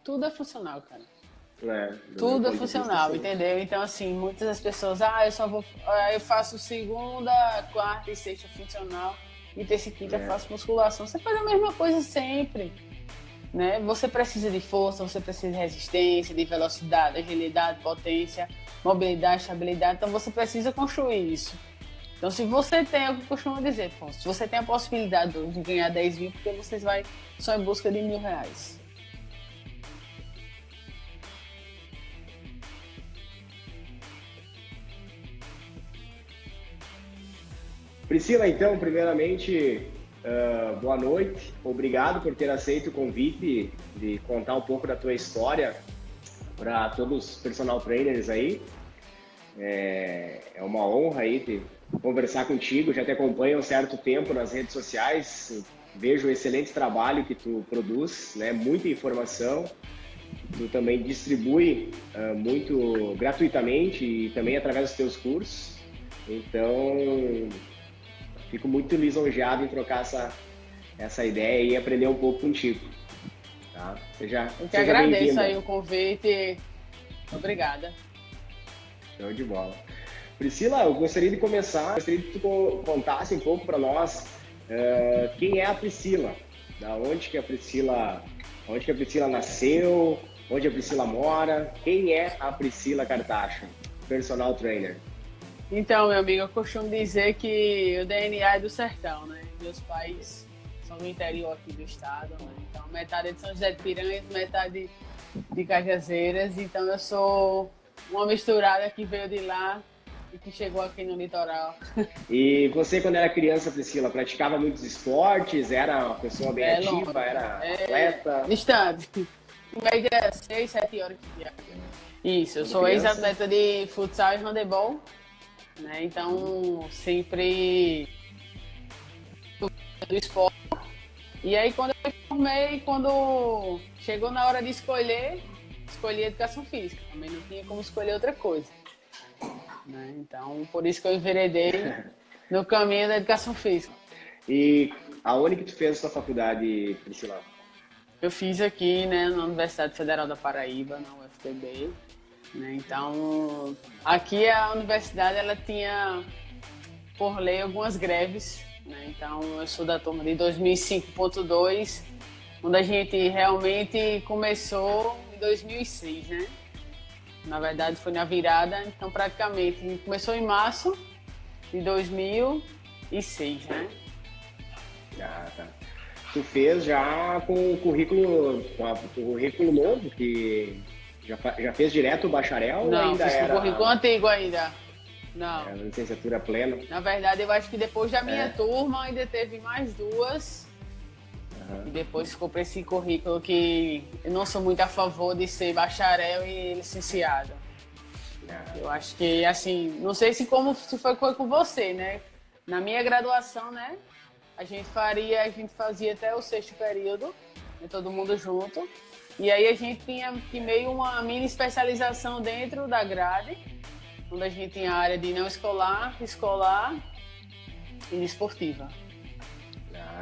tudo é funcional, cara. Do meu Tudo é ponto de vista, funcional, sim. entendeu? Então, assim, muitas das pessoas, eu faço segunda, quarta e sexta funcional e terça e quinta eu faço musculação. Você faz a mesma coisa sempre, né? Você precisa de força, você precisa de resistência, de velocidade, agilidade, potência, mobilidade, estabilidade. Então, você precisa construir isso. Então, se você tem, eu costumo dizer, pô, se você tem a possibilidade de ganhar 10 mil, porque vocês vai só em busca de R$ 1.000. Priscila, então, primeiramente, boa noite. Obrigado por ter aceito o convite de contar um pouco da tua história para todos os personal trainers aí. É uma honra aí conversar contigo. Já te acompanho há um certo tempo nas redes sociais. Vejo o excelente trabalho que tu produz, né? Muita informação. Tu também distribui muito gratuitamente e também através dos teus cursos. Então, fico muito lisonjeado em trocar essa ideia e aprender um pouco contigo. Tá? Eu que Seja agradeço bem-vinda. aí o convite. Obrigada. Show de bola. Priscila, eu gostaria de começar, gostaria que tu contasse um pouco para nós quem é a Priscila, onde que a Priscila nasceu, onde a Priscila mora, quem é a Priscila Cartacho, personal trainer. Então, meu amigo, eu costumo dizer que o DNA é do sertão, né? Meus pais são do interior aqui do estado, né? Então, metade é de São José de Piranhas, metade de Cajazeiras. Então, eu sou uma misturada que veio de lá e que chegou aqui no litoral. E você, quando era criança, Priscila, praticava muitos esportes? Era uma pessoa bem É longe, ativa? Era é atleta? distante. Em média, 6, 7 horas de viagem. Isso, eu Quando sou criança? ex-atleta de futsal e handebol, né? Então, sempre do esporte. E aí, quando eu me formei, quando chegou na hora de escolher, escolhi educação física. Também não tinha como escolher outra coisa, né? Então, por isso que eu enveredei no caminho da educação física. E aonde que tu fez a sua faculdade, Priscila? Eu fiz aqui, né, na Universidade Federal da Paraíba, na UFPB, né? Então, aqui a universidade ela tinha por lei algumas greves, né? Então, eu sou da turma de 2005.2, onde a gente realmente começou em 2006, né? Na verdade, foi na virada, então praticamente começou em março de 2006, né? Ah, tá. Tu fez já com o currículo, com o currículo novo, que já fez direto o bacharel ou Não, ainda fiz com o currículo era antigo ainda. Não. licenciatura plena? Na verdade, eu acho que depois da minha É. turma ainda teve mais duas. E Aham. depois ficou para esse currículo que eu não sou muito a favor de ser bacharel e licenciado. Ah, Eu acho que, assim, não sei se foi com você, né? Na minha graduação, né? A gente fazia até o sexto período, né, todo mundo junto. E aí a gente tinha que meio uma mini especialização dentro da grade, onde a gente tinha a área de não escolar, escolar e esportiva.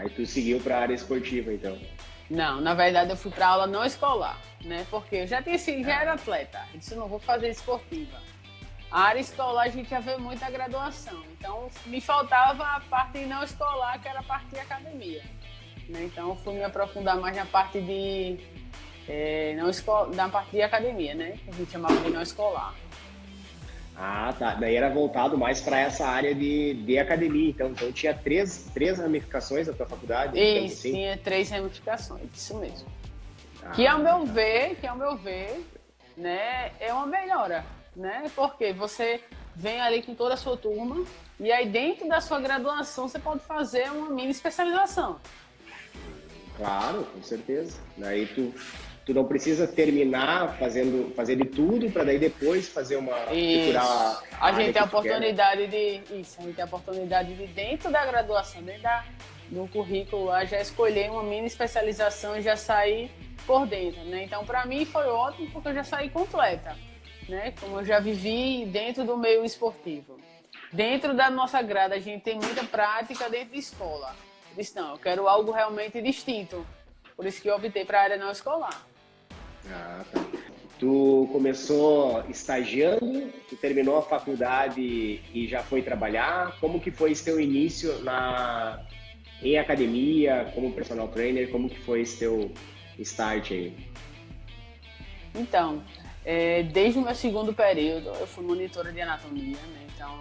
e tu seguiu para a área esportiva, então. Não, na verdade eu fui para aula não escolar, né? Porque eu já era atleta, eu disse, não vou fazer esportiva. A área escolar a gente já vê muito a graduação, então me faltava a parte não escolar, que era a parte de academia, né? Então eu fui me aprofundar mais na parte de na parte de academia, né? Que a gente chamava de não escolar. Ah, tá. Daí era voltado mais para essa área de academia, então. Então tinha três ramificações da tua faculdade, digamos Isso, assim. tinha 3 ramificações, isso mesmo. Que Ah, tá. ao meu ver, né, é uma melhora, né? Porque você vem ali com toda a sua turma e aí dentro da sua graduação você pode fazer uma mini especialização. Claro, com certeza. Daí tu não precisa terminar fazer de tudo para daí depois procurar Isso. a A área gente tem que a tu quer, né? oportunidade a gente tem a oportunidade de dentro da graduação, do currículo lá, já escolher uma mini especialização e já sair por dentro, né? Então, para mim foi ótimo porque eu já saí completa, né? Como eu já vivi dentro do meio esportivo. Dentro da nossa grade, a gente tem muita prática dentro de escola. Eu disse, não, eu quero algo realmente distinto. Por isso que eu optei para a área não escolar. Ah, tá. Tu começou estagiando, tu terminou a faculdade e já foi trabalhar. Como que foi esse teu início em academia, como personal trainer? Como que foi esse teu start aí? Então, desde o meu segundo período, eu fui monitora de anatomia, né? Então,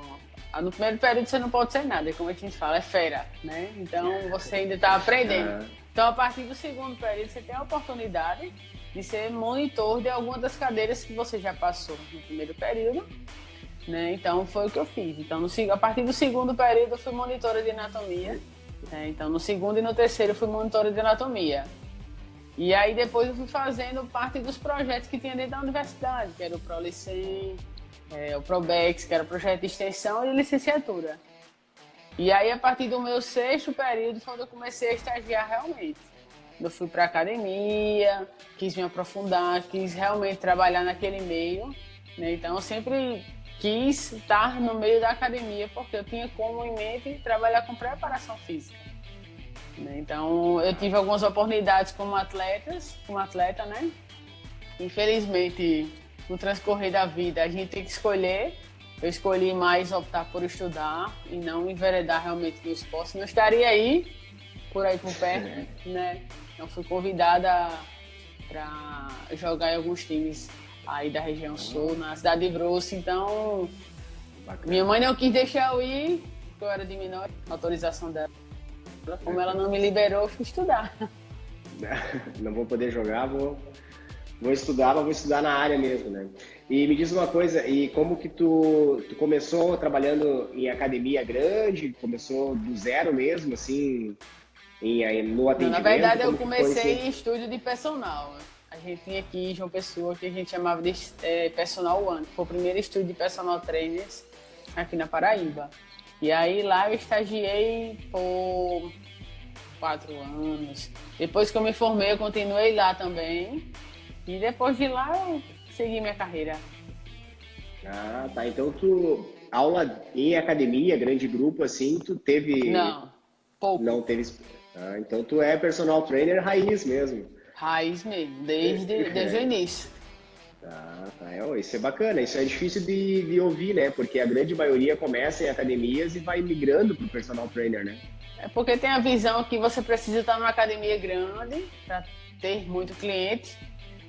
no primeiro período você não pode ser nada, como a gente fala, é fera, né? Então, você ainda está aprendendo. Ah, Então, a partir do segundo período, você tem a oportunidade de ser monitor de alguma das cadeiras que você já passou no primeiro período, né? Então, foi o que eu fiz. Então, a partir do segundo período, eu fui monitora de anatomia, né? Então, no segundo e no terceiro, eu fui monitora de anatomia. E aí depois eu fui fazendo parte dos projetos que tinha dentro da universidade, que era o ProLicen, o ProBex, que era o projeto de extensão e licenciatura. E aí a partir do meu sexto período foi quando eu comecei a estagiar realmente. Eu fui para a academia, quis me aprofundar, quis realmente trabalhar naquele meio, né? Então eu sempre quis estar no meio da academia porque eu tinha como em mente trabalhar com preparação física. Então, eu tive algumas oportunidades como atleta, né? Infelizmente, no transcorrer da vida, a gente tem que escolher. Eu escolhi mais optar por estudar e não enveredar realmente no esporte. Não estaria aí, por perto, né? Então, fui convidada para jogar em alguns times aí da região sul, na cidade de Brosse. Então, bacana. Minha mãe não quis deixar eu ir, porque eu era de menor, autorização dela. Como ela não me liberou, eu fui estudar. Não vou poder jogar, vou estudar, mas vou estudar na área mesmo, né? E me diz uma coisa, e como que tu começou trabalhando em academia grande? Começou do zero mesmo, assim, no atendimento? Não, na verdade, eu comecei em estúdio de personal. A gente tinha aqui em João Pessoa, que a gente chamava de Personal One, que foi o primeiro estúdio de personal trainers aqui na Paraíba. E aí lá eu estagiei por 4 anos. Depois que eu me formei, eu continuei lá também. E depois de lá eu segui minha carreira. Ah, tá. Então aula em academia, grande grupo, assim, tu teve... Não, pouco. Não teve... Ah, então tu é personal trainer raiz mesmo. Raiz mesmo, desde o início. Tá. Isso é bacana, isso é difícil de ouvir, né? Porque a grande maioria começa em academias e vai migrando para o personal trainer, né? É porque tem a visão que você precisa estar numa academia grande para ter muito cliente,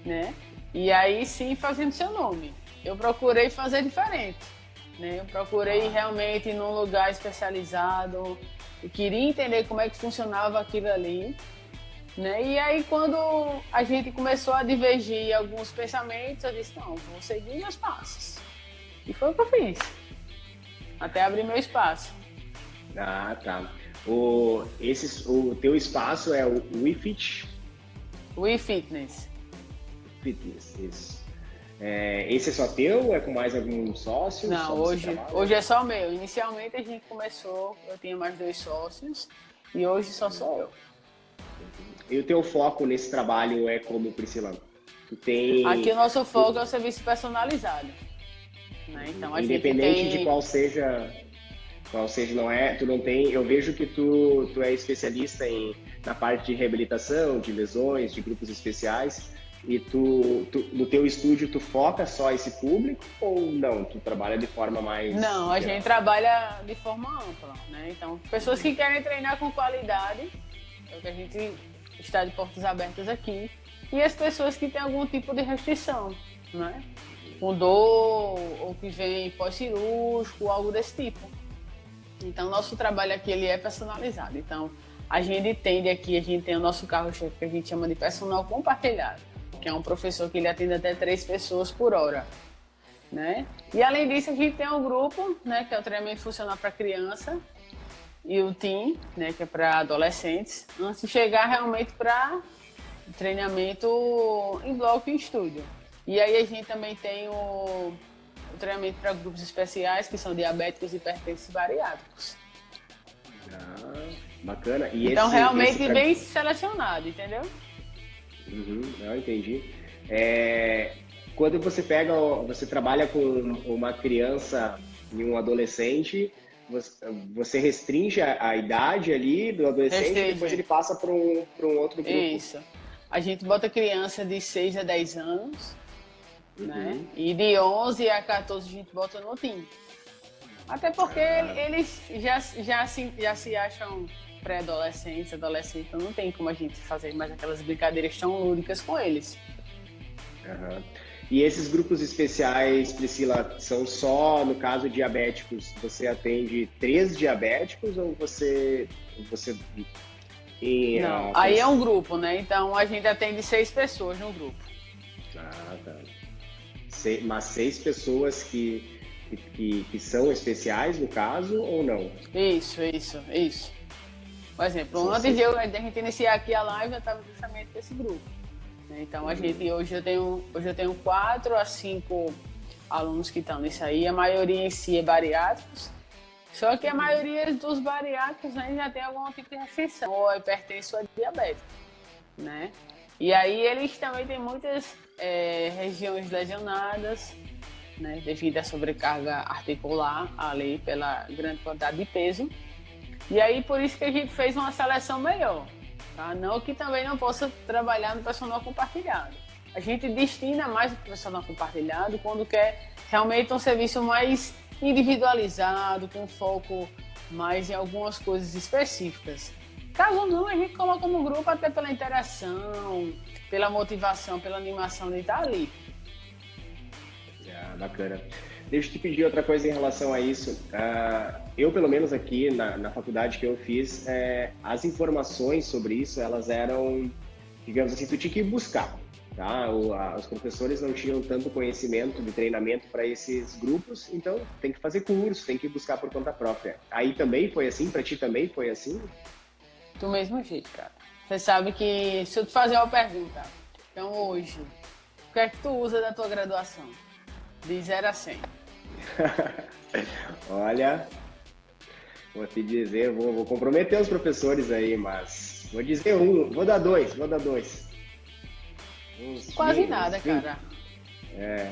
né? E aí sim fazendo seu nome. Eu procurei fazer diferente, né? Eu procurei realmente ir num lugar especializado, eu queria entender como é que funcionava aquilo ali. Né? E aí quando a gente começou a divergir alguns pensamentos, eu disse, não, vou seguir meus passos. E foi o que eu fiz. Até abrir meu espaço. Ah, tá. O teu espaço é o WeFit? WeFitness. Fitness, isso. Esse é só teu ou é com mais algum sócio? Não, hoje é só meu. Inicialmente a gente começou, eu tinha mais 2 sócios e hoje só sou eu. E o teu foco nesse trabalho é como, Priscila? Aqui o nosso foco é o serviço personalizado. Né? Então, independente de qual seja, não é, tu não tem, eu vejo que tu é especialista na parte de reabilitação, de lesões, de grupos especiais, e no teu estúdio tu foca só esse público ou não? Tu trabalha de forma mais... Não, a gente trabalha de forma ampla, né? Então, pessoas que querem treinar com qualidade, é o que a gente está de portas abertas aqui, e as pessoas que têm algum tipo de restrição, né? Com dor, ou que vem pós-cirúrgico, algo desse tipo. Então, nosso trabalho aqui ele é personalizado. Então, a gente tem o nosso carro-chefe que a gente chama de personal compartilhado, que é um professor que ele atende até 3 pessoas por hora, né? E além disso, a gente tem um grupo, né, que é o treinamento funcional para criança, e o team, né, que é para adolescentes, antes de chegar realmente para treinamento em bloco e em estúdio. E aí a gente também tem o treinamento para grupos especiais, que são diabéticos, hipertensos e bariátricos. Ah, bacana. E então realmente bem selecionado, entendeu? Não, entendi. Quando você trabalha com uma criança e um adolescente, você restringe a idade ali do adolescente e depois ele passa para um outro grupo. Isso. a gente bota criança de 6 a 10 anos, né? E de 11 a 14 a gente bota no time. Até porque eles já se acham pré-adolescentes, adolescentes, então não tem como a gente fazer mais aquelas brincadeiras tão lúdicas com eles. Uhum. E esses grupos especiais, Priscila, são só, no caso, diabéticos? Você atende 3 diabéticos ou você não, aí é um grupo, né? Então a gente atende 6 pessoas no grupo. Ah, tá. Mas 6 pessoas que são especiais, no caso, ou não? Isso. Por exemplo, antes de a gente iniciar aqui a live, eu estava justamente com esse grupo. Então, hoje eu tenho 4 a 5 alunos que estão nisso aí. A maioria em si é bariátricos. Só que a maioria dos bariátricos já tem algum tipo de restrição, ou hipertenso ou diabetes, né? E aí eles também têm muitas regiões lesionadas, né? Devido à sobrecarga articular ali pela grande quantidade de peso. E aí por isso que a gente fez uma seleção melhor. Tá? Não que também não possa trabalhar no personal compartilhado. A gente destina mais o personal compartilhado quando quer realmente um serviço mais individualizado, com foco mais em algumas coisas específicas. Caso não, a gente coloca no grupo até pela interação, pela motivação, pela animação de estar ali. Bacana. Deixa eu te pedir outra coisa em relação a isso. Eu, pelo menos aqui na faculdade que eu fiz, as informações sobre isso, elas eram, digamos assim, tu tinha que buscar, tá? Os professores não tinham tanto conhecimento de treinamento para esses grupos, então tem que fazer curso, tem que buscar por conta própria. Aí também foi assim? Para ti também foi assim? Do mesmo jeito, cara. Você sabe que, se eu te fazer uma pergunta, então hoje, o que é que tu usa da tua graduação? De 0 a 100. Olha, vou te dizer, vou comprometer os professores aí, mas vou dizer vou dar dois. Quase 20, nada, 20, cara.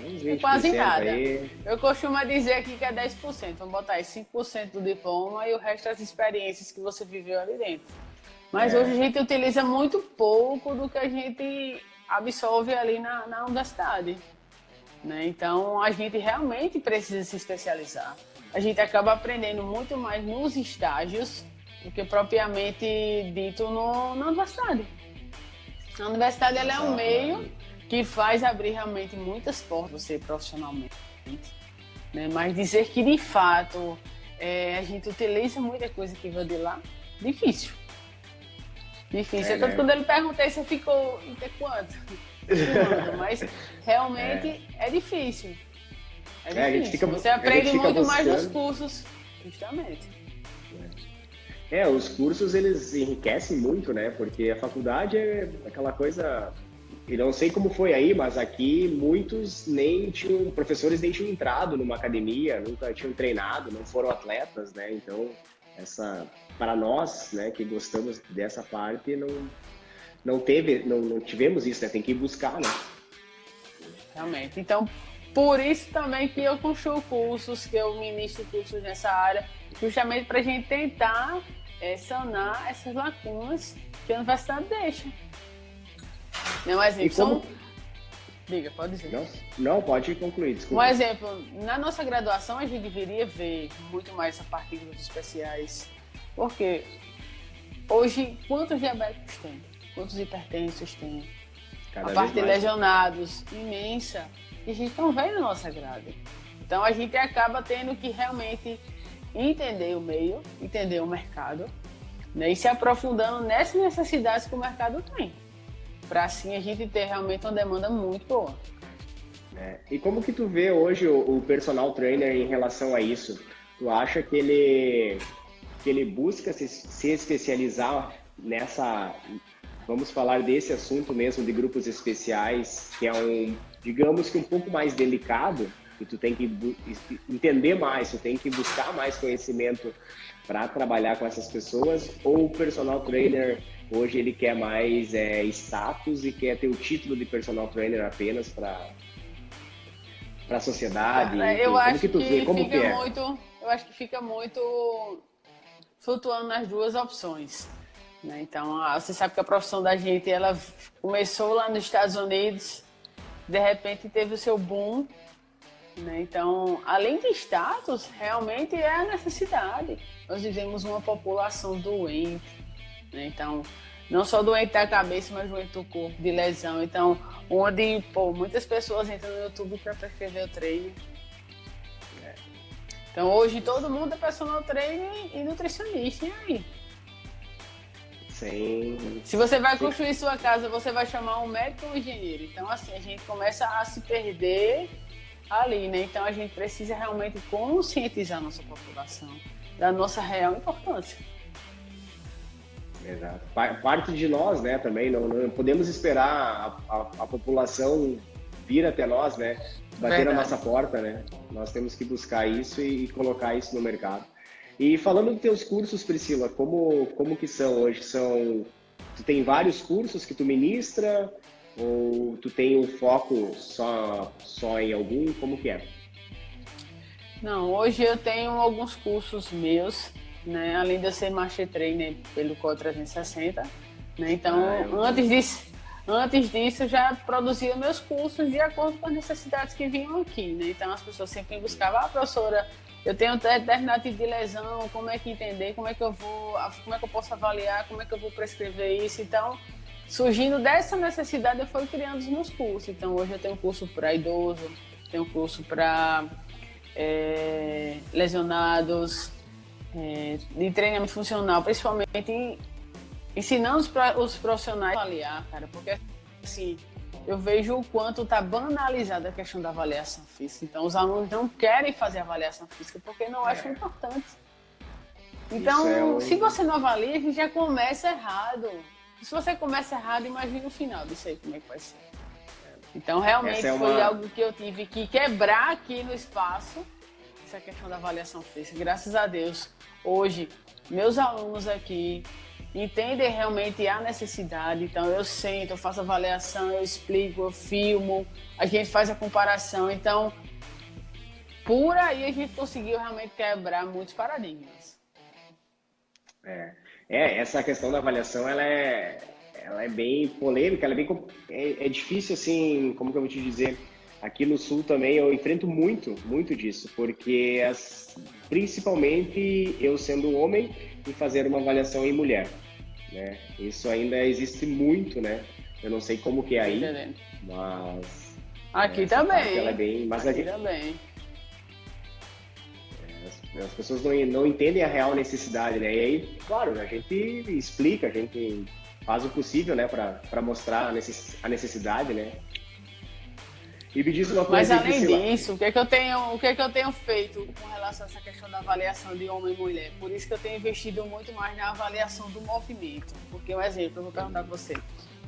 Uns 20% Quase nada. aí. Eu costumo dizer aqui que é 10%. Vamos botar aí 5% do diploma e o resto das experiências que você viveu ali dentro. Mas hoje a gente utiliza muito pouco do que a gente absorve ali na universidade. Né? Então, a gente realmente precisa se especializar. A gente acaba aprendendo muito mais nos estágios do que propriamente dito na universidade. A universidade ela é um meio que faz abrir realmente muitas portas você profissionalmente. Né? Mas dizer que, de fato, a gente utiliza muita coisa que veio de lá, difícil. Tanto né? quando eu lhe perguntei, você ficou até quanto? Mas realmente é difícil. A gente fica, você aprende muito buscando mais nos cursos, justamente. Os cursos eles enriquecem muito, né? Porque a faculdade é aquela coisa. E não sei como foi aí, mas aqui muitos professores nem tinham entrado numa academia, nunca tinham treinado, não foram atletas, né? Então, para nós, né, que gostamos dessa parte, não tivemos isso, né? Tem que ir buscar, né? Realmente. Então, por isso também que eu construo cursos, que eu ministro cursos nessa área, justamente para a gente tentar sanar essas lacunas que a universidade deixa. Um exemplo, Diga, pode dizer. Não, pode concluir, desculpa. Um exemplo, na nossa graduação a gente deveria ver muito mais essa parte de grupos especiais, porque hoje quantos diabéticos tem? Quantos hipertensos tem? A parte de lesionados, imensa, e a gente não vê na nossa grade. Então a gente acaba tendo que realmente entender o meio, entender o mercado, né, e se aprofundando nessas necessidades que o mercado tem, para assim a gente ter realmente uma demanda muito boa. E como que tu vê hoje o personal trainer em relação a isso? Tu acha que ele busca se especializar nessa... Vamos falar desse assunto mesmo, de grupos especiais, que é digamos que um pouco mais delicado, que tu tem que entender mais, tu tem que buscar mais conhecimento para trabalhar com essas pessoas, ou o personal trainer hoje ele quer mais status e quer ter o título de personal trainer apenas para a sociedade? Eu acho que é? fica muito flutuando nas duas opções. né? Então, você sabe que a profissão da gente, ela começou lá nos Estados Unidos, de repente teve o seu boom, né? Então, além de status, realmente é a necessidade. Nós vivemos uma população doente, né? Então, não só doente da cabeça, mas doente do corpo, de lesão. Então, onde, muitas pessoas entram no YouTube para prescrever o treino. Então, hoje todo mundo é personal trainer e nutricionista, e aí? Sim. Se você vai construir sua casa, você vai chamar um médico ou um engenheiro. Então, assim, a gente começa a se perder ali, né? Então, a gente precisa realmente conscientizar a nossa população da nossa real importância. Exato. Parte de nós, né, também, não podemos esperar a população vir até nós, né, bater na nossa porta, né? Nós temos que buscar isso e colocar isso no mercado. E falando dos teus cursos, Priscila, como que são hoje? Tu tem vários cursos que tu ministra ou tu tem um foco só em algum? Como que é? Não, hoje eu tenho alguns cursos meus, né? Além de eu ser Master Trainer pelo Core 360, né? Então, antes disso, eu já produzia meus cursos de acordo com as necessidades que vinham aqui, né? Então, as pessoas sempre me buscavam, professora, eu tenho determinado tipo de lesão, como é que entender, como é que eu posso avaliar, como é que eu vou prescrever isso. Então, surgindo dessa necessidade, eu fui criando os meus cursos. Então, hoje eu tenho um curso para idoso, tenho um curso para lesionados, de treinamento funcional, principalmente ensinando os profissionais a avaliar, cara, porque assim, eu vejo o quanto está banalizada a questão da avaliação física. Então, os alunos não querem fazer avaliação física porque não acham importante. Então, se você não avalia, a gente já começa errado. Se você começa errado, imagina o final disso aí, como é que vai ser. Então, realmente foi algo que eu tive que quebrar aqui no espaço, essa questão da avaliação física. Graças a Deus, hoje, meus alunos aqui entendem realmente a necessidade. Então, eu sento, eu faço avaliação, eu explico, eu filmo, a gente faz a comparação. Então, por aí a gente conseguiu realmente quebrar muitos paradigmas. Essa questão da avaliação, ela é bem polêmica, ela é difícil, assim, como que eu vou te dizer, aqui no Sul também eu enfrento muito disso, porque principalmente eu sendo homem e fazer uma avaliação em mulher, né? Isso ainda existe muito, né? Eu não sei como que é aí, mas... Aqui também. Ela é bem... Mas aqui também. As pessoas não entendem a real necessidade, né? E aí, claro, a gente explica, a gente faz o possível, né, para mostrar a necessidade, né? E me diz uma coisa. Mas além disso, o que é que eu tenho feito com relação a essa questão da avaliação de homem e mulher? Por isso que eu tenho investido muito mais na avaliação do movimento. Porque, um exemplo, eu vou perguntar para você.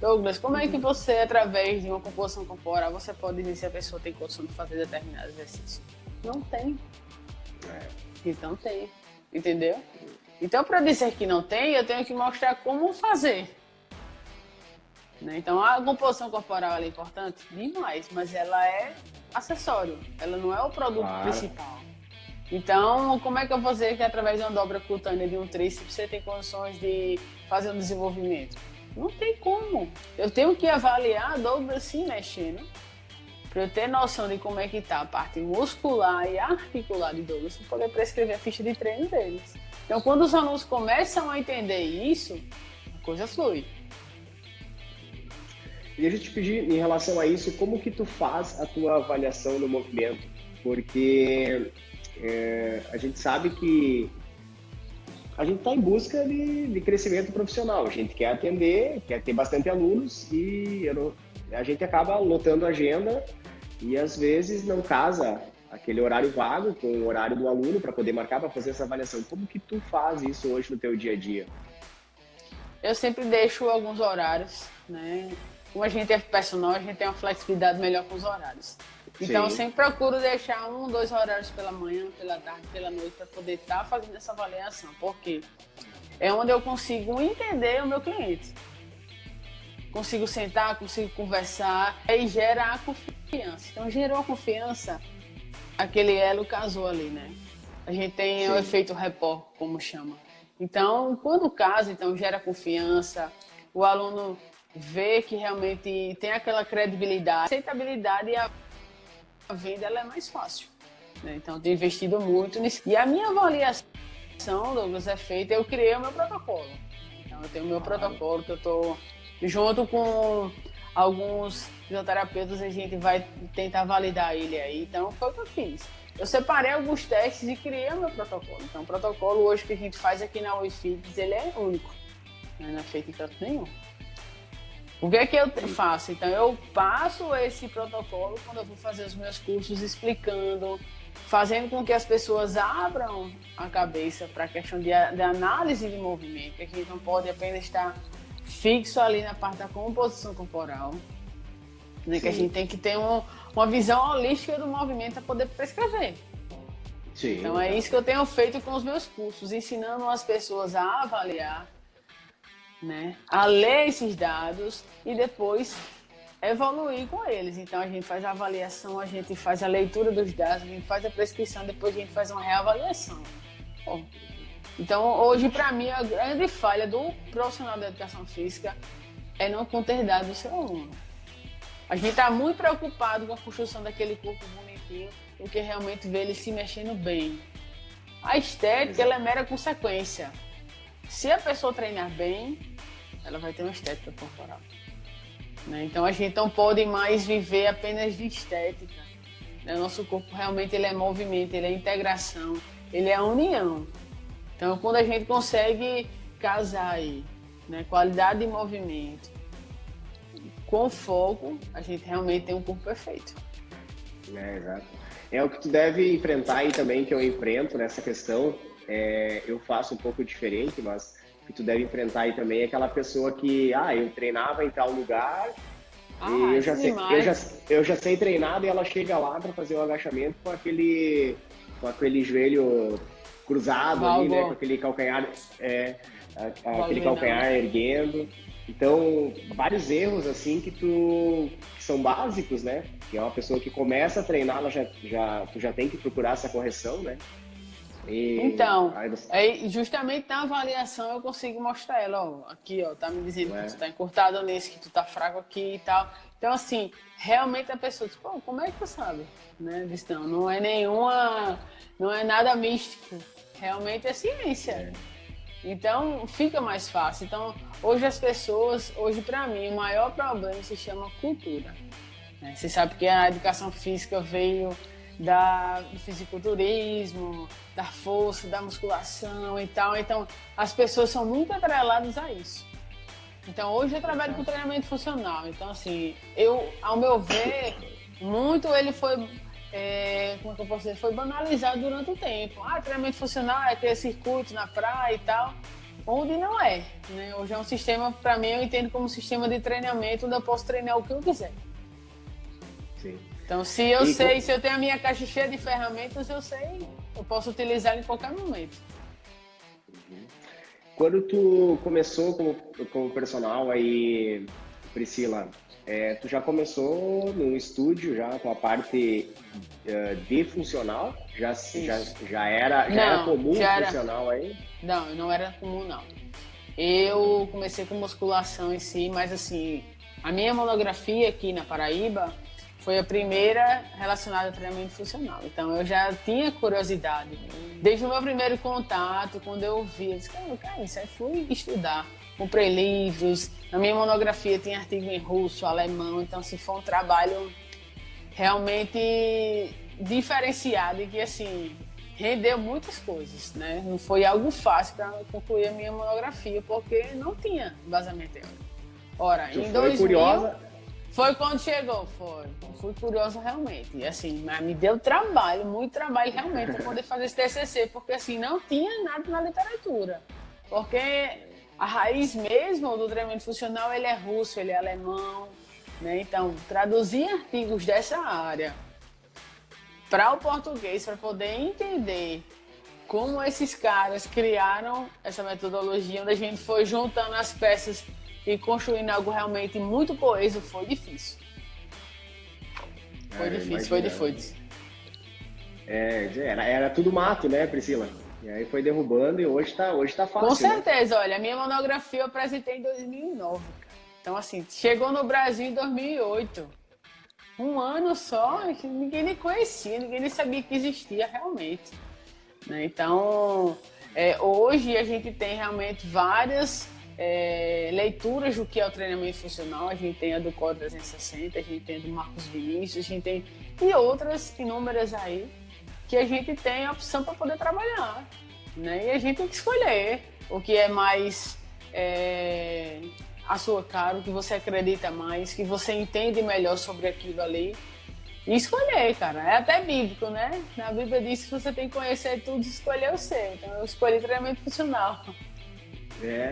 Douglas, como é que você, através de uma composição corporal, você pode dizer se a pessoa tem condição de fazer determinado exercício? Não tem. Então tem, entendeu? Então, para dizer que não tem, eu tenho que mostrar como fazer. Né? Então, a composição corporal é importante? Demais, mas ela é acessório, ela não é o produto principal. Então, como é que eu vou dizer que através de uma dobra cutânea de um tríceps você tem condições de fazer um desenvolvimento? Não tem como. Eu tenho que avaliar a dobra se mexendo, para eu ter noção de como é que está a parte muscular e articular de Douglas, para poder prescrever a ficha de treino deles. Então, quando os alunos começam a entender isso, a coisa flui. E deixa eu te pedir, em relação a isso, como que tu faz a tua avaliação no movimento? Porque a gente sabe que a gente está em busca de crescimento profissional, a gente quer atender, quer ter bastante alunos e a gente acaba lotando a agenda e às vezes não casa aquele horário vago com o horário do aluno para poder marcar, para fazer essa avaliação. Como que tu faz isso hoje no teu dia a dia? Eu sempre deixo alguns horários, né? Como a gente é personal, a gente tem uma flexibilidade melhor com os horários. Então, eu sempre procuro deixar 1, 2 horários pela manhã, pela tarde, pela noite, para poder estar fazendo essa avaliação. Porque é onde eu consigo entender o meu cliente. Consigo sentar, consigo conversar e gera a confiança. Então, gerou a confiança, aquele elo casou ali, né? A gente tem o efeito rapport, como chama. Então, quando casa, então gera confiança, o aluno vê que realmente tem aquela credibilidade, aceitabilidade, e a venda ela é mais fácil, né? Então, tenho investido muito nisso. E a minha avaliação, Douglas, é feita, eu criei o meu protocolo. Então, eu tenho o meu protocolo que eu estou junto com alguns fisioterapeutas, a gente vai tentar validar ele aí. Então, foi o que eu fiz. Eu separei alguns testes e criei o meu protocolo. Então, o protocolo hoje que a gente faz aqui na WeFitness, ele é único. Não é feito em canto nenhum. O que é que eu faço? Então, eu passo esse protocolo quando eu vou fazer os meus cursos explicando, fazendo com que as pessoas abram a cabeça para a questão de análise de movimento, que a gente não pode apenas estar fixo ali na parte da composição corporal, né? Que a gente tem que ter uma visão holística do movimento para poder prescrever. Sim. Então é isso que eu tenho feito com os meus cursos, ensinando as pessoas a avaliar, né? A ler esses dados e depois evoluir com eles. Então a gente faz a avaliação, a gente faz a leitura dos dados, a gente faz a prescrição, depois a gente faz uma reavaliação. Bom, então hoje para mim a grande falha do profissional da educação física é não conter dados do seu aluno. A gente está muito preocupado com a construção daquele corpo bonitinho, do que realmente ver ele se mexendo bem. A estética ela é mera consequência. Se a pessoa treinar bem, ela vai ter uma estética corporal, né? Então a gente não pode mais viver apenas de estética, né? O nosso corpo realmente ele é movimento, ele é integração, ele é união. Então quando a gente consegue casar aí, né, qualidade de movimento com foco, a gente realmente tem um corpo perfeito. Exato. É o que tu deve enfrentar aí também, que eu enfrento nessa questão. Eu faço um pouco diferente, mas o que tu deve enfrentar aí também é aquela pessoa que, eu treinava em tal lugar, e eu já sei treinar, e ela chega lá para fazer o agachamento com aquele joelho cruzado ali, né, com aquele calcanhar, aquele calcanhar erguendo. Então, vários erros assim que são básicos, né? Que é uma pessoa que começa a treinar, tu já tem que procurar essa correção, né? Então, justamente na avaliação eu consigo mostrar ela, ó, aqui, ó, tá me dizendo que tu tá encurtado nesse, que tu tá fraco aqui e tal. Então, assim, realmente a pessoa diz, pô, como é que tu sabe? Né? Diz, não é nada místico, realmente é ciência. Então, fica mais fácil. Então, hoje para mim, o maior problema se chama cultura, né? Você sabe que a educação física veio do fisiculturismo, da força, da musculação e tal. Então, as pessoas são muito atreladas a isso. Então, hoje eu trabalho com treinamento funcional. Então, assim, ao meu ver, muito ele foi, como é que eu posso dizer, foi banalizado durante o tempo. Treinamento funcional é ter circuito na praia e tal, onde não é, né? Hoje é um sistema, para mim, eu entendo como um sistema de treinamento onde eu posso treinar o que eu quiser. Sim. Então, se eu tenho a minha caixa cheia de ferramentas, eu posso utilizar em qualquer momento. Quando tu começou como personal aí, Priscila, tu já começou num estúdio já com a parte de funcional? Já era comum funcional aí? Não, não era comum não. Eu comecei com musculação em si, mas assim, a minha monografia aqui na Paraíba foi a primeira relacionada ao treinamento funcional. Então eu já tinha curiosidade. Desde o meu primeiro contato, quando eu vi, eu disse, cara, isso aí fui estudar. Comprei livros, na minha monografia tem artigo em russo, alemão, então assim, foi um trabalho realmente diferenciado e que assim, rendeu muitas coisas, né? Não foi algo fácil para concluir a minha monografia, porque não tinha embasamento teórico. Ora, em 2000... curiosa? Foi quando chegou, foi. Fui curiosa realmente. E assim, mas me deu trabalho, muito trabalho realmente para poder fazer esse TCC, porque assim, não tinha nada na literatura. Porque a raiz mesmo do treinamento funcional, ele é russo, ele é alemão, né? Então, traduzir artigos dessa área para o português, para poder entender como esses caras criaram essa metodologia, onde a gente foi juntando as peças e construindo algo realmente muito coeso, foi difícil. Foi difícil. Era tudo mato, né, Priscila? E aí foi derrubando e hoje tá fácil. Com certeza, né? Olha, a minha monografia eu apresentei em 2009, cara. Então, assim, chegou no Brasil em 2008. Um ano só, ninguém nem conhecia, ninguém nem sabia que existia realmente. Né? Então, hoje a gente tem realmente várias leituras do que é o treinamento funcional. A gente tem a do Código 360, a gente tem a do Marcos Vinícius, a gente tem e outras inúmeras aí que a gente tem a opção para poder trabalhar. Né? E a gente tem que escolher o que é mais a sua cara, o que você acredita mais, que você entende melhor sobre aquilo ali. E escolher, cara. É até bíblico, né? Na Bíblia diz que você tem que conhecer tudo e escolher o seu. Então eu escolhi treinamento funcional.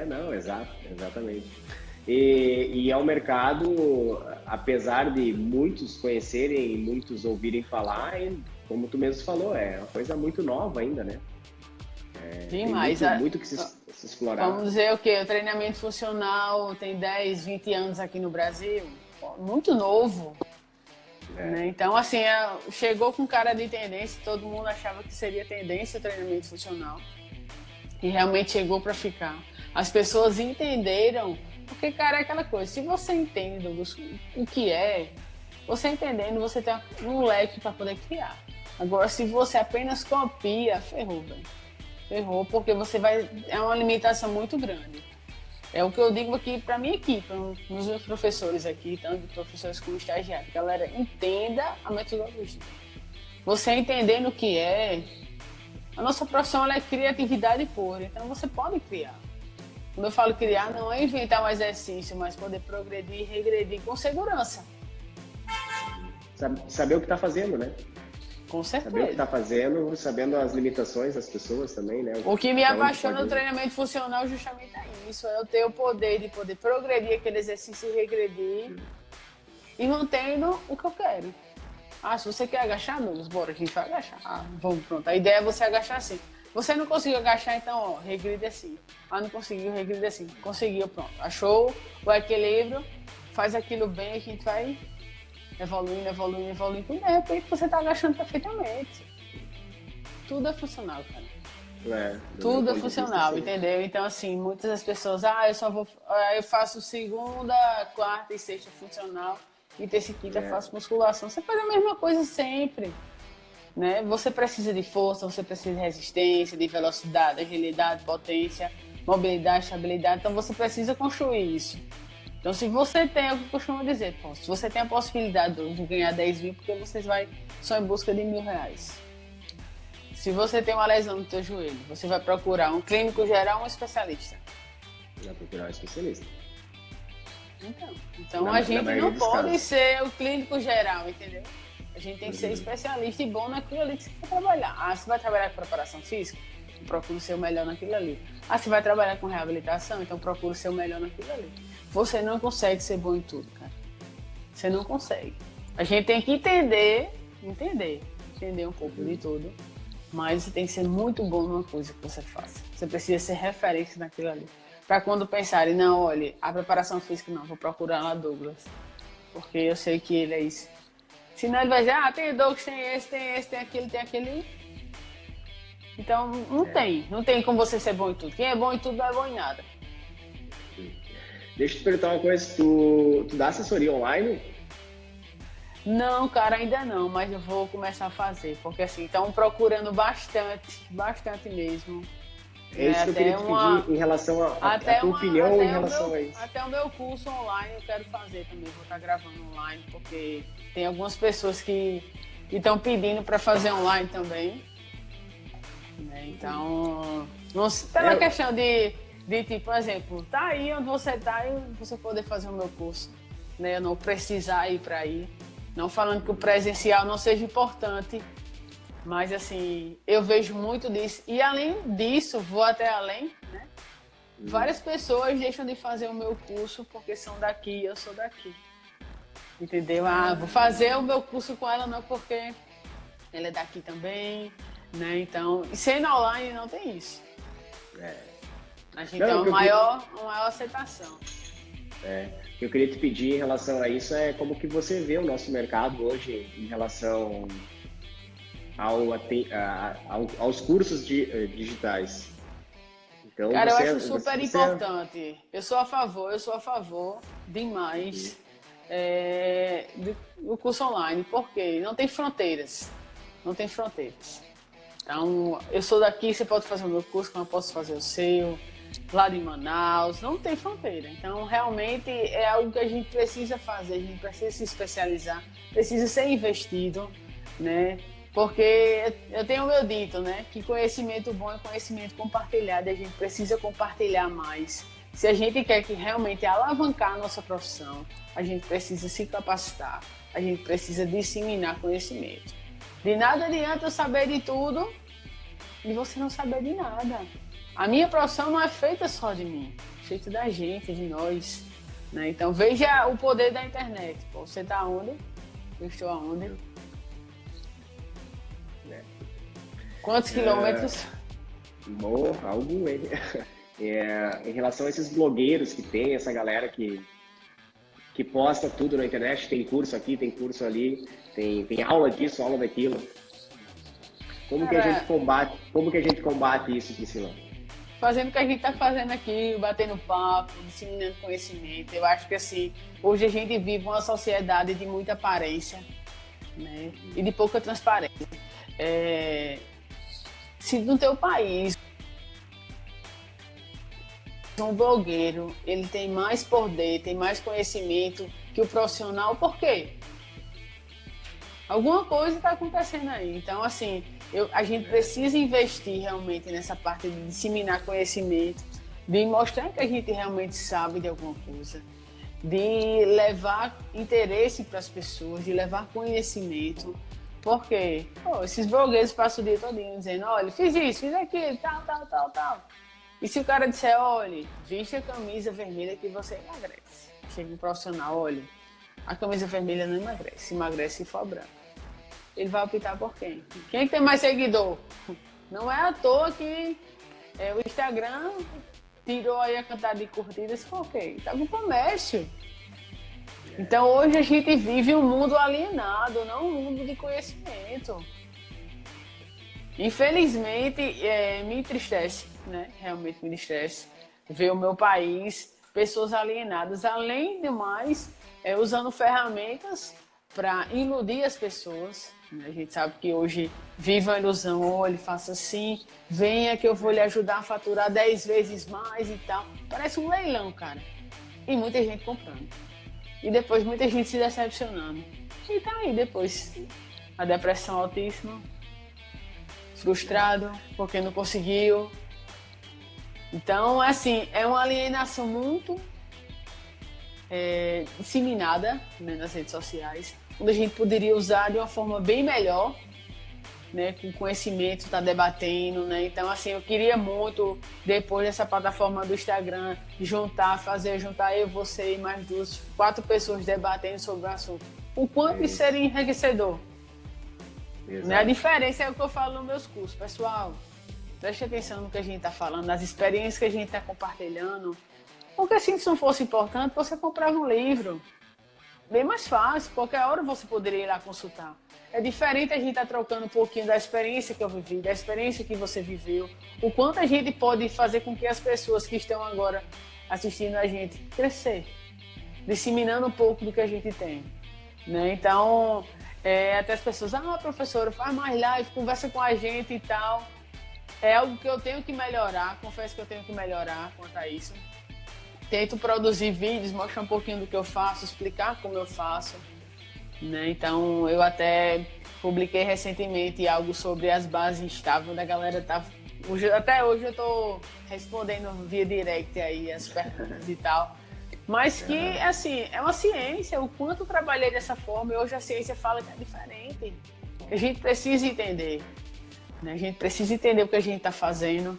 Não, exatamente. E é um mercado, apesar de muitos conhecerem e muitos ouvirem falar, como tu mesmo falou, é uma coisa muito nova ainda, né? Demais. Tem muito que se explorar. Vamos dizer o quê? O treinamento funcional tem 10, 20 anos aqui no Brasil. Muito novo. Né? Então, assim, chegou com cara de tendência, todo mundo achava que seria tendência o treinamento funcional. E realmente chegou para ficar. As pessoas entenderam, porque, cara, é aquela coisa, se você entende o que é, você entendendo, você tem um leque para poder criar. Agora, se você apenas copia, ferrou, velho. Ferrou, porque é uma limitação muito grande. É o que eu digo aqui para minha equipe, nos meus professores aqui, tanto professores como estagiários. Galera, entenda a metodologia. Você entendendo o que é, a nossa profissão é criatividade pura, então você pode criar. Quando eu falo criar, não é inventar um exercício, mas poder progredir e regredir com segurança. Saber o que está fazendo, né? Com certeza. Saber o que está fazendo, sabendo as limitações das pessoas também, né? O que me apaixona no treinamento funcional justamente é isso, é eu ter o poder de poder progredir aquele exercício e regredir e mantendo o que eu quero. Se você quer agachar, Douglas, bora, a gente vai agachar. Vamos, pronto. A ideia é você agachar assim. Você não conseguiu agachar, então, regride assim. Não conseguiu, regride assim. Conseguiu, pronto. Achou o equilíbrio, faz aquilo bem, a gente vai evoluindo. De repente você está agachando perfeitamente. Tudo é funcional, cara. Tudo é funcional, entendeu? Então, assim, muitas das pessoas, eu faço segunda, quarta e sexta funcional e terça e quinta faço musculação. Você faz a mesma coisa sempre, né? Você precisa de força, você precisa de resistência, de velocidade, agilidade, potência, mobilidade, estabilidade. Então, você precisa construir isso. Então, se você tem, é o que eu costumo dizer, se você tem a possibilidade de ganhar 10 mil, porque você vai só em busca de R$1.000. Se você tem uma lesão no teu joelho, você vai procurar um clínico geral ou um especialista? Vai procurar um especialista. Então a gente não pode ser o clínico geral, entendeu? A gente tem que ser especialista e bom naquilo ali que você vai trabalhar. Você vai trabalhar com preparação física? Procura ser o melhor naquilo ali. Você vai trabalhar com reabilitação? Então procura ser o melhor naquilo ali. Você não consegue ser bom em tudo, cara. Você não consegue. A gente tem que entender um pouco de tudo. Mas você tem que ser muito bom numa coisa que você faça. Você precisa ser referência naquilo ali. Para quando pensarem, não, olha, a preparação física não, vou procurar lá Douglas. Porque eu sei que ele é isso. Senão ele vai dizer, tem Douglas, tem esse, tem aquele. Então, não tem como você ser bom em tudo. Quem é bom em tudo não é bom em nada. Deixa eu te perguntar uma coisa, tu dá assessoria online? Não, cara, ainda não, mas eu vou começar a fazer, porque assim, estão procurando bastante mesmo. É isso que eu queria te pedir em relação a tua opinião em relação a isso. Até o meu curso online eu quero fazer também, vou estar gravando online, porque tem algumas pessoas que estão pedindo para fazer online também. Né? Então, pela questão de tipo, por exemplo, tá aí onde você tá e você poder fazer o meu curso, né? Eu não precisar ir para aí. Não falando que o presencial não seja importante, mas assim, eu vejo muito disso. E além disso, vou até além, né? Várias pessoas deixam de fazer o meu curso porque são daqui e eu sou daqui. Entendeu? Vou fazer o meu curso com ela não porque ela é daqui também, né? Então, e sendo online não tem isso. A gente tem uma maior aceitação. O que eu queria te pedir em relação a isso é como que você vê o nosso mercado hoje em relação aos cursos digitais. Então, Cara, eu acho super importante. Eu sou a favor demais do curso online, porque não tem fronteiras. Não tem fronteiras. Então, eu sou daqui, você pode fazer o meu curso, como eu posso fazer o seu, lá de Manaus, não tem fronteira. Então, realmente é algo que a gente precisa fazer, a gente precisa se especializar, precisa ser investido, né? Porque eu tenho o meu dito, né? Que conhecimento bom é conhecimento compartilhado, e a gente precisa compartilhar mais. Se a gente quer que realmente alavancar a nossa profissão, a gente precisa se capacitar, a gente precisa disseminar conhecimento. De nada adianta eu saber de tudo e você não saber de nada. A minha profissão não é feita só de mim, é feita da gente, de nós, né? Então veja o poder da internet. Pô, você está onde? Eu estou aonde? Quantos quilômetros? Algum. Em relação a esses blogueiros que tem, essa galera que posta tudo na internet, tem curso aqui, tem curso ali, tem aula disso, aula daquilo. Como que a gente combate isso, Priscila? Fazendo o que a gente está fazendo aqui, batendo papo, disseminando conhecimento. Eu acho que assim, hoje a gente vive uma sociedade de muita aparência, né? E de pouca transparência. Se no teu país um blogueiro, ele tem mais poder, tem mais conhecimento que o profissional, por quê? Alguma coisa está acontecendo aí. Então, assim, a gente precisa investir realmente nessa parte de disseminar conhecimento, de mostrar que a gente realmente sabe de alguma coisa, de levar interesse para as pessoas, de levar conhecimento. Porque esses blogueiros passam o dia todinho dizendo, olha, fiz isso, fiz aquilo, tal. E se o cara disser, olha, viste a camisa vermelha que você emagrece. Chega um profissional, olha, a camisa vermelha não emagrece, emagrece se for branca. Ele vai optar por quem? Quem tem mais seguidor? Não é à toa que o Instagram tirou aí a quantidade de curtidas, ok, tá com comércio. Então hoje a gente vive um mundo alienado, não um mundo de conhecimento. Infelizmente, me entristece, né? Realmente me entristece ver o meu país, pessoas alienadas, além de mais, usando ferramentas para iludir as pessoas. Né? A gente sabe que hoje vive a ilusão, olha, faça assim, venha que eu vou lhe ajudar a faturar 10 vezes mais e tal. Parece um leilão, cara. E muita gente comprando. E depois muita gente se decepcionando. E tá aí depois a depressão altíssima, frustrado porque não conseguiu. Então, assim, é uma alienação muito disseminada, né, nas redes sociais, onde a gente poderia usar de uma forma bem melhor, né, com conhecimento, tá debatendo, né? Então, assim, eu queria muito, depois dessa plataforma do Instagram, juntar eu, você e mais 4 pessoas debatendo sobre o assunto. O quanto isso seria enriquecedor. Né? A diferença é o que eu falo nos meus cursos. Pessoal, preste atenção no que a gente está falando, nas experiências que a gente está compartilhando. Porque se isso não fosse importante, você comprava um livro. Bem mais fácil, qualquer hora você poderia ir lá consultar. É diferente a gente estar trocando um pouquinho da experiência que eu vivi, da experiência que você viveu, o quanto a gente pode fazer com que as pessoas que estão agora assistindo a gente crescer, disseminando um pouco do que a gente tem. Né? Então, até as pessoas, professora, faz mais live, conversa com a gente e tal. É algo que eu tenho que melhorar, confesso que eu tenho que melhorar quanto a isso. Tento produzir vídeos, mostrar um pouquinho do que eu faço, explicar como eu faço. Né? Então, eu até publiquei recentemente algo sobre as bases instáveis, onde a galera tá... Até hoje eu estou respondendo via direct aí as perguntas e tal. Mas que, assim, é uma ciência, o quanto eu trabalhei dessa forma, e hoje a ciência fala que é diferente. A gente precisa entender. Né? A gente precisa entender o que a gente está fazendo.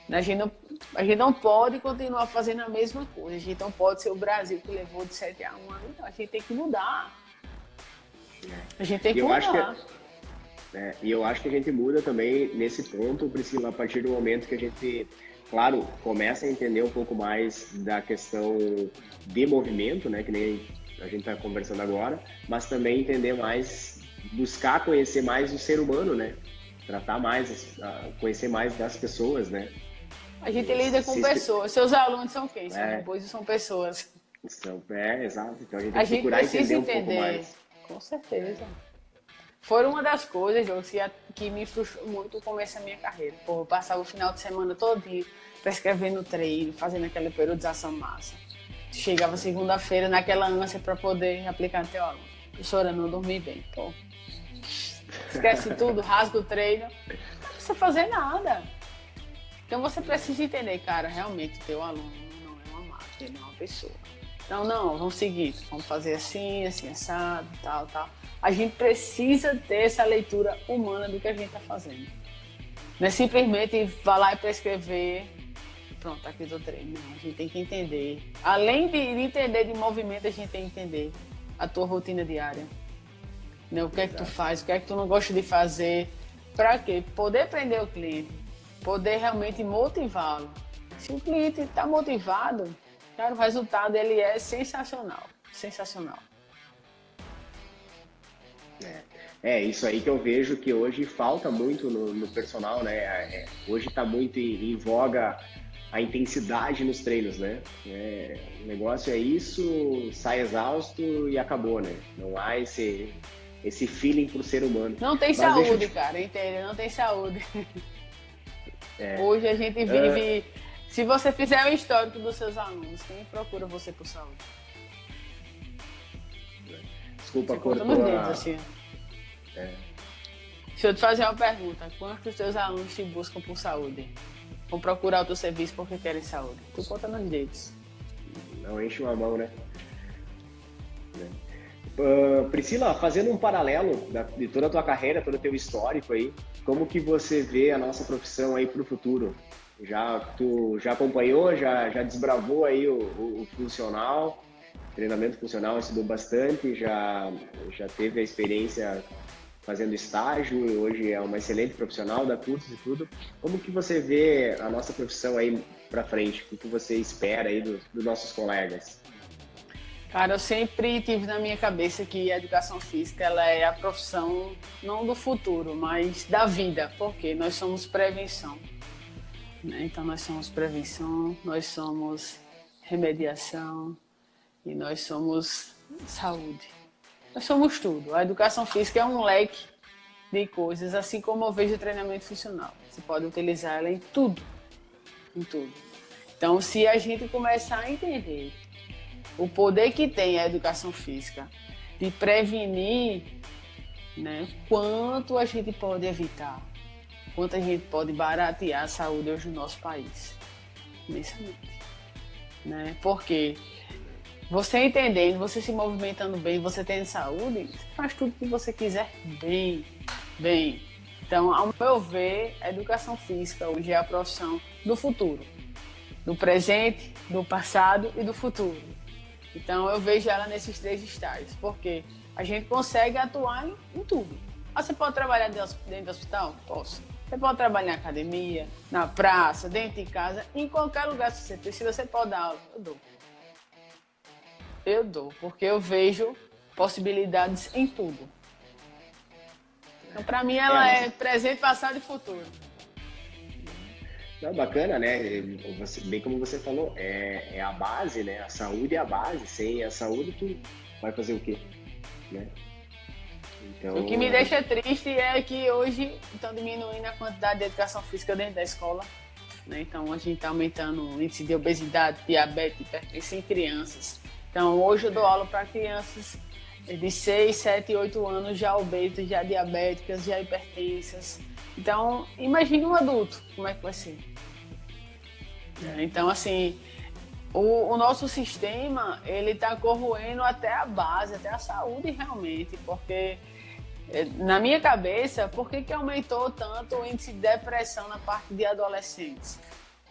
A gente não pode continuar fazendo a mesma coisa. A gente não pode ser o Brasil que levou de 7-1. Então, a gente tem que mudar. A gente tem que mudar. E eu acho que a gente muda também nesse ponto, Priscila, a partir do momento que a gente, claro, começa a entender um pouco mais da questão de movimento, né, que nem a gente está conversando agora, mas também entender mais, buscar conhecer mais o ser humano, né? tratar mais, conhecer mais das pessoas, né? A gente lida com pessoas. Seus alunos são quem? São robôs e são pessoas. Exato. Então a gente tem que procurar entender um pouco mais. Com certeza. Foi uma das coisas, João, que me frustrou muito no começo da minha carreira. Pô, eu passava o final de semana todinho prescrevendo treino, fazendo aquela periodização massa. Chegava segunda-feira naquela ânsia para poder aplicar no teu aluno. Professora, não dormi bem. Pô, esquece tudo, rasga o treino. Não precisa fazer nada. Então você precisa entender, cara, realmente teu aluno não é uma máquina, ele é uma pessoa. Então, não, vamos seguir, vamos fazer assim, assim, assado, tal. A gente precisa ter essa leitura humana do que a gente está fazendo. Não é simplesmente vá lá e prescrever, pronto, tá aqui o treino. Não, a gente tem que entender. Além de entender de movimento, a gente tem que entender a tua rotina diária. Né? O que é que tu faz, o que é que tu não gosta de fazer. Para quê? Poder prender o cliente, poder realmente motivá-lo. Se o cliente está motivado, cara, o resultado ele é sensacional. Sensacional. Isso aí que eu vejo que hoje falta muito no personal, né? Hoje está muito em voga a intensidade nos treinos, né? O negócio é isso, sai exausto e acabou, né? Não há esse feeling pro ser humano. Não tem saúde, cara, entende? Não tem saúde. Hoje a gente vive... Se você fizer o histórico dos seus alunos, quem procura você por saúde? Desculpa, cortou nos dedos, assim. Deixa eu te fazer uma pergunta. Quantos dos teus alunos te buscam por saúde? Vão procurar o teu serviço porque querem saúde? Tu conta nos dedos. Não enche uma mão, né? Priscila, fazendo um paralelo de toda a tua carreira, todo o teu histórico aí, como que você vê a nossa profissão aí pro futuro? Tu já acompanhou, já desbravou aí o funcional, treinamento funcional, estudou bastante, já teve a experiência fazendo estágio e hoje é uma excelente profissional, dá cursos e tudo. Como que você vê a nossa profissão aí para frente? O que você espera aí dos nossos colegas? Cara, eu sempre tive na minha cabeça que a educação física ela é a profissão não do futuro, mas da vida, porque nós somos prevenção. Né? Então nós somos prevenção, nós somos remediação e nós somos saúde. Nós somos tudo. A educação física é um leque de coisas, assim como eu vejo o treinamento funcional. Você pode utilizar ela em tudo, em tudo. Então, se a gente começar a entender o poder que tem a educação física de prevenir, né, quanto a gente pode evitar, quanto a gente pode baratear a saúde hoje no nosso país. Imensamente. Né? Porque você entendendo, você se movimentando bem, você tendo saúde, você faz tudo que você quiser bem. Então, ao meu ver, a educação física hoje é a profissão do futuro. Do presente, do passado e do futuro. Então, eu vejo ela nesses 3 estágios, porque a gente consegue atuar em tudo. Você pode trabalhar dentro do hospital? Posso. Você pode trabalhar na academia, na praça, dentro de casa, em qualquer lugar que você precisa, você pode dar aula. Eu dou, porque eu vejo possibilidades em tudo. Então, para mim, ela é presente, passado e futuro. Não, bacana, né? Bem como você falou, é a base, né? A saúde é a base. Sem a saúde, tu vai fazer o quê? Né? Então... O que me deixa triste é que hoje estão diminuindo a quantidade de educação física dentro da escola. Né? Então, a gente está aumentando o índice de obesidade, diabetes, hipertensão em crianças. Então, hoje eu dou aula para crianças de 6, 7, 8 anos já obesas, já diabéticas, já hipertensas. Então, imagine um adulto, como é que vai ser? Então, assim, o nosso sistema, ele está corroendo até a base, até a saúde realmente, porque, na minha cabeça, por que aumentou tanto o índice de depressão na parte de adolescentes?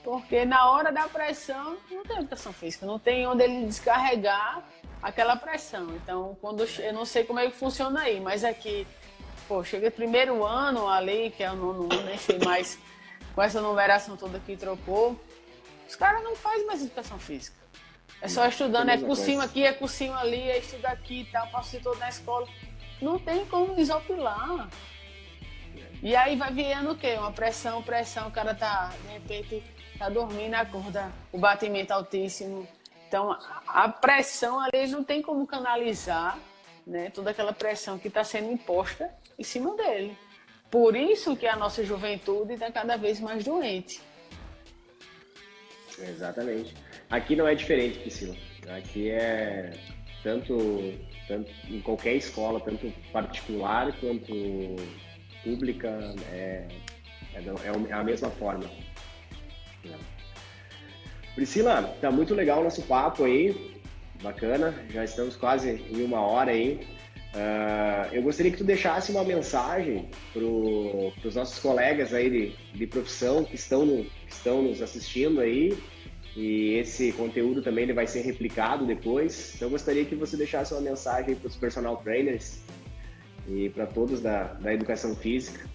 Porque na hora da pressão, não tem educação física, não tem onde ele descarregar aquela pressão. Então, eu não sei como é que funciona aí, mas aqui, chega o primeiro ano ali, que é o 9º ano, nem sei mais, com essa numeração toda que trocou, os caras não fazem mais educação física. É só estudando, é cursinho aqui, é cursinho ali, é estudar aqui e tal, passo todo na escola. Não tem como desopilar. E aí vai virando o quê? Uma pressão, o cara tá, de repente, tá dormindo, acorda, o batimento altíssimo. Então, a pressão ali não tem como canalizar, né, toda aquela pressão que está sendo imposta em cima dele. Por isso que a nossa juventude está cada vez mais doente. Exatamente. Aqui não é diferente, Priscila. Aqui é tanto em qualquer escola, tanto particular quanto pública, é a mesma forma. Priscila, tá muito legal o nosso papo aí, bacana, já estamos quase em 1 hora aí. Eu gostaria que tu deixasse uma mensagem para os nossos colegas aí de profissão que estão nos assistindo aí, e esse conteúdo também ele vai ser replicado depois. Então eu gostaria que você deixasse uma mensagem para os personal trainers e para todos da educação física.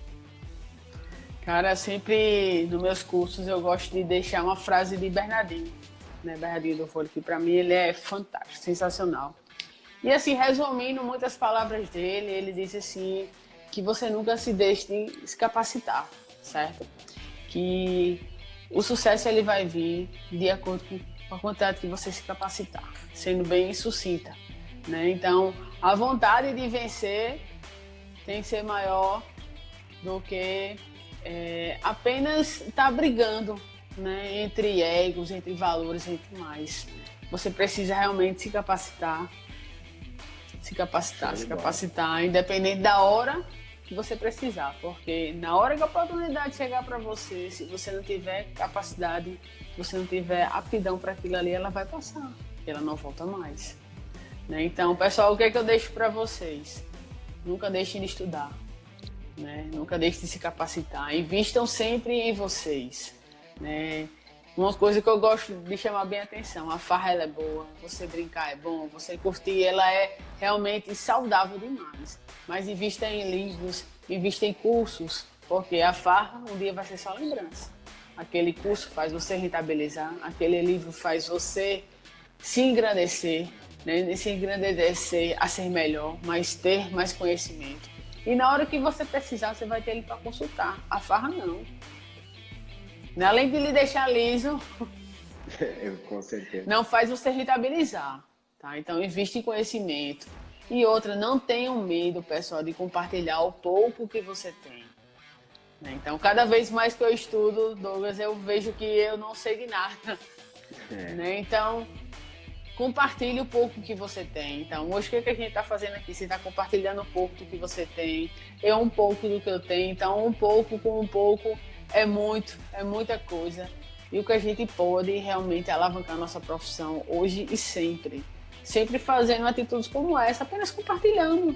Cara, sempre nos meus cursos eu gosto de deixar uma frase de Bernardinho, né? Bernardinho do Vôlei, que para mim ele é fantástico, sensacional. E assim, resumindo muitas palavras dele, ele diz assim, que você nunca se deixe de se capacitar, certo? Que o sucesso ele vai vir de acordo com a quantidade que você se capacitar, sendo bem sucinta, né? Então, a vontade de vencer tem que ser maior do que apenas estar brigando, né, entre egos, entre valores, entre mais. Você precisa realmente se capacitar, independente da hora que você precisar, porque na hora que a oportunidade chegar para você, se você não tiver capacidade, se você não tiver aptidão para aquilo ali, ela vai passar, ela não volta mais, né? Então, pessoal, o que é que eu deixo para vocês? Nunca deixem de estudar, né? Nunca deixem de se capacitar, invistam sempre em vocês, né? Uma coisa que eu gosto de chamar bem a atenção, a farra ela é boa, você brincar é bom, você curtir, ela é realmente saudável demais. Mas invista em livros, invista em cursos, porque a farra um dia vai ser só lembrança. Aquele curso faz você rentabilizar, aquele livro faz você se engrandecer, né? Se engrandecer a ser melhor, mas ter mais conhecimento. E na hora que você precisar, você vai ter ele para consultar. A farra não. Além de lhe deixar liso, com certeza, não faz você rentabilizar, tá? Então, investe em conhecimento. E outra, não tenham medo, pessoal, de compartilhar o pouco que você tem, né? Então, cada vez mais que eu estudo, Douglas, eu vejo que eu não sei de nada, né? Então, compartilhe o pouco que você tem. Então, hoje o que a gente está fazendo aqui? Você está compartilhando um pouco do que você tem, eu um pouco do que eu tenho. Então, um pouco com um pouco é muita coisa. E o que a gente pode realmente alavancar a nossa profissão hoje e sempre. Sempre fazendo atitudes como essa, apenas compartilhando.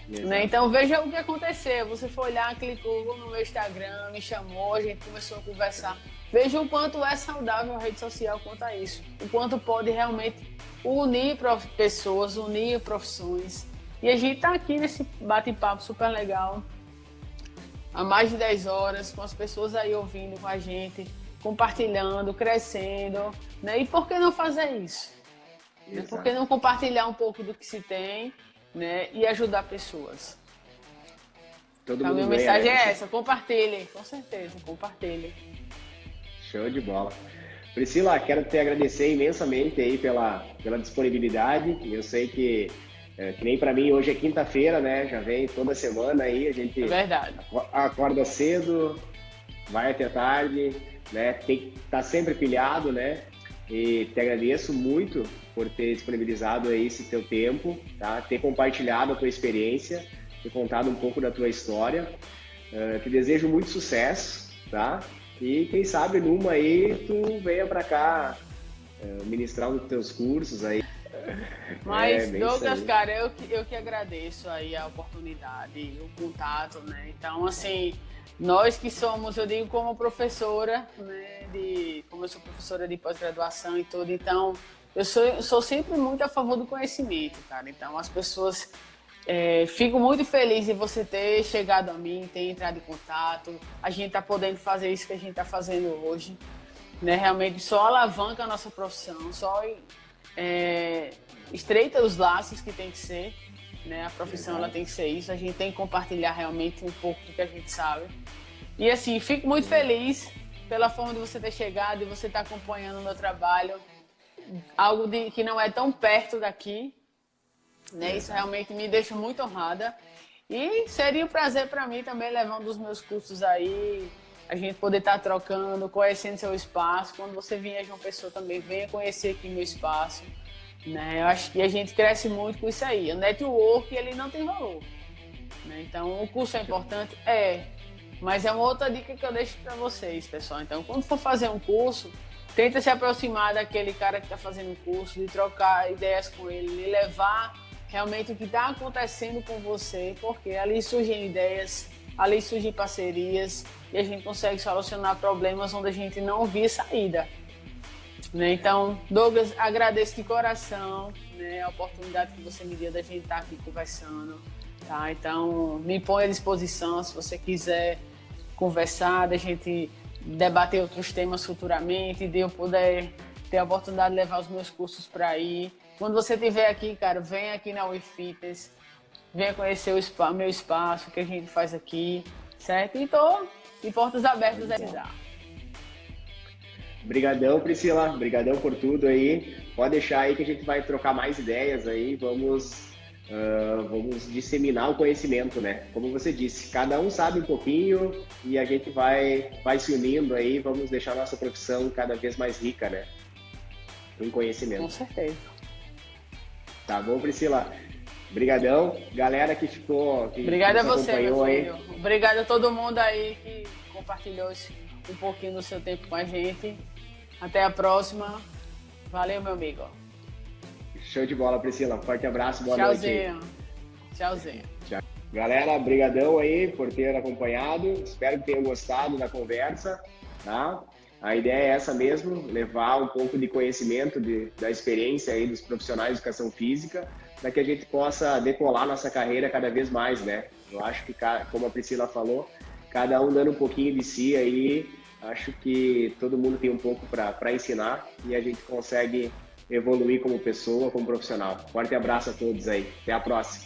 Né? Então, veja o que aconteceu. Você foi olhar, clicou no meu Instagram, me chamou, a gente começou a conversar. Veja o quanto é saudável a rede social quanto a isso. O quanto pode realmente unir pessoas, unir profissões. E a gente está aqui nesse bate-papo super legal, há mais de 10 horas, com as pessoas aí ouvindo com a gente, compartilhando, crescendo, né? E por que não fazer isso? Né? Por que não compartilhar um pouco do que se tem, né? E ajudar pessoas? Então, a minha mensagem é essa, compartilhe, com certeza, compartilhe. Show de bola. Priscila, quero te agradecer imensamente aí pela disponibilidade. Eu sei que nem para mim hoje é quinta-feira, né? Já vem toda semana aí, a gente acorda cedo, vai até tarde, né? Tem que estar sempre pilhado, né? E te agradeço muito por ter disponibilizado aí esse teu tempo, tá? Ter compartilhado a tua experiência, ter contado um pouco da tua história. Te desejo muito sucesso, tá? E quem sabe numa aí tu venha para cá ministrar um dos teus cursos aí. Mas, Douglas, cara, eu que agradeço aí a oportunidade, o contato, né? Então, assim, nós que somos, eu digo como professora, né? Como eu sou professora de pós-graduação e tudo, então, eu sou sempre muito a favor do conhecimento, cara. Então, as pessoas... fico muito feliz de você ter chegado a mim, ter entrado em contato. A gente está podendo fazer isso que a gente está fazendo hoje, né? Realmente só alavanca a nossa profissão, só estreita os laços que tem que ser, né? A profissão ela tem que ser isso, a gente tem que compartilhar realmente um pouco do que a gente sabe. E assim, fico muito feliz pela forma de você ter chegado e você estar acompanhando o meu trabalho, algo que não é tão perto daqui, né? Isso realmente me deixa muito honrada. E seria um prazer para mim também levar um dos meus cursos aí, a gente poder estar trocando, conhecendo seu espaço. Quando você vier de uma pessoa também, venha conhecer aqui meu espaço, né? Eu acho que a gente cresce muito com isso aí. O network, ele não tem valor, né? Então, o curso é importante? Mas é uma outra dica que eu deixo para vocês, pessoal. Então, quando for fazer um curso, tenta se aproximar daquele cara que está fazendo o curso, de trocar ideias com ele, de levar realmente o que está acontecendo com você, porque ali surgem ideias, ali surgem parcerias e a gente consegue solucionar problemas onde a gente não via saída, né? Então, Douglas, agradeço de coração, né, a oportunidade que você me deu da gente estar aqui conversando, tá? Então, me põe à disposição se você quiser conversar, da gente debater outros temas futuramente, de eu poder ter a oportunidade de levar os meus cursos para aí. Quando você estiver aqui, cara, vem aqui na WeFitness, venha conhecer o meu espaço, o que a gente faz aqui, certo? E tô de portas abertas a precisar. Obrigadão, Priscila. Obrigadão por tudo aí. Pode deixar aí que a gente vai trocar mais ideias aí. Vamos disseminar o conhecimento, né? Como você disse, cada um sabe um pouquinho e a gente vai se unindo aí. Vamos deixar a nossa profissão cada vez mais rica, né? Em conhecimento. Com certeza. Tá bom, Priscila? Obrigadão. Galera que ficou, Obrigada a você, acompanhou meu filho. aí. Obrigada a todo mundo aí que compartilhou um pouquinho do seu tempo com a gente. Até a próxima. Valeu, meu amigo. Show de bola, Priscila. Forte abraço, boa noite. Tchauzinho. Tchau. Galera, brigadão aí por ter acompanhado. Espero que tenham gostado da conversa, tá? A ideia é essa mesmo, levar um pouco de conhecimento da experiência aí dos profissionais de educação física, para que a gente possa decolar nossa carreira cada vez mais, né? Eu acho que, como a Priscila falou, cada um dando um pouquinho de si aí, acho que todo mundo tem um pouco para ensinar e a gente consegue evoluir como pessoa, como profissional. Forte abraço a todos aí. Até a próxima.